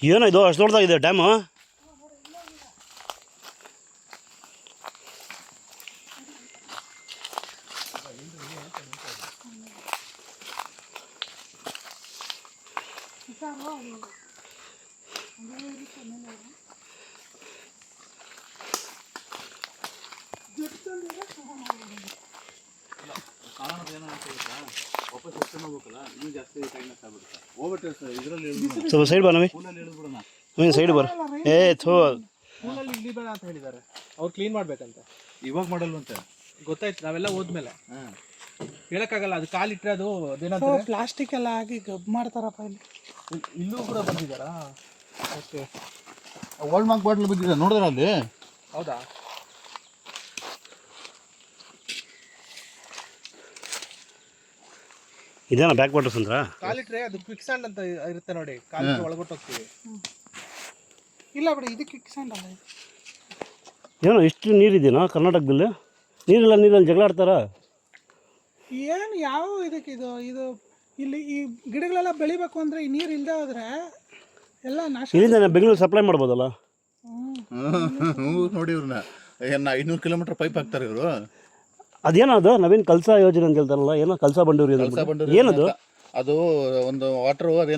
ಏನೋ ಇದು ಅಷ್ಟು ದೊಡ್ಡದಾಗಿದೆ ಡ್ಯಾಮು. ಸ್ವಲ್ಪ ಸೈಡ್ ಬಾ ನಮಗೆ, ಸೈಡ್ ಬರ. ಸ್ಕೂಲಲ್ಲಿ ಇಲ್ಲಿ ಬೇಡ ಅಂತ ಹೇಳಿದ್ದಾರೆ, ಅವ್ರು ಕ್ಲೀನ್ ಮಾಡ್ಬೇಕಂತ. ಇವಾಗ ಮಾಡಲ್ವಂತೆ, ಗೊತ್ತಾಯ್ತು, ನಾವೆಲ್ಲ ಹೋದ್ಮೇಲೆ ಹೇಳಕ್ಕಾಗಲ್ಲ. ಅದು ಕಾಲಿಟ್ರೆ ಅದು ಅದೇನೋ ಪ್ಲಾಸ್ಟಿಕ್ ಎಲ್ಲ ಆಗಿ ಗಬ್ ಮಾಡ್ತಾರಪ್ಪ. ಇಲ್ಲೂ ಕೂಡ ಬಂದಿದ್ದಾರಾ? ಓಕೆ. ಓಲ್ಡ್ ಮಾರ್ಕ್ ಬಾಟ್ಲ್ ಬಿದ್ದಿದೆ ನೋಡಿದ್ರ ಅಲ್ಲಿ? ಹೌದಾ? ಇದೇನಾ ಬ್ಯಾಕ್ ವಾಟರ್ಸ್ ಅಂದ್ರ? ಕಾಲಿಟ್ರೆ ಅದು ಕ್ವಿಕ್ ಸ್ಯಾಂಡ್ ಅಂತ ಇರುತ್ತೆ ನೋಡಿ, ಕಾಲಿಟ್ರೆ ಒಳಗೊಟ್ಟು ಹೋಗ್ತೀವಿ. ಇಲ್ಲ ಬಿಡಿ, ಇದು ಕ್ವಿಕ್ ಸ್ಯಾಂಡ್ ಅಲ್ಲ. ಏನೋ ಇಷ್ಟು ನೀರಿದೆಯಾ ಕರ್ನಾಟಕದಲ್ಲಿ? ನೀರಲ್ಲಿ ಜಗಳ ಆಡ್ತಾರ ಏನು? ಯಾವ ಇದಕ್ಕೆ ಇದು ಇಲ್ಲಿ ಈ ಗಿಡಗಳೆಲ್ಲ ಬೆಳಿಬೇಕು ಅಂದರೆ ಈ ನೀರು ಇಲ್ಲದೆ ಹೋದ್ರೆ ಎಲ್ಲ ನಾಶ. ಇಲ್ಲಿಂದ ಬೆಂಗಳೂರು ಸಪ್ಲೈ ಮಾಡ್ಬೋದಲ್ಲ? ನೋಡಿ ಇವ್ರನ್ನ 500 ಕಿಲೋಮೀಟರ್ ಪೈಪ್ ಹಾಕ್ತಾರೆ ಇವರು. ಅದೇನೋ ಅದು ನವೀನ್ ಕಲ್ಸಾ ಯೋಜನೆ ಅಂತ ಹೇಳ್ತಾರಲ್ಲ, ಏನೋ ಕಲ್ಸಾ ಬಂಡೂರಿ ಏನದು? ಅದು ಒಂದು ವಾಟರ್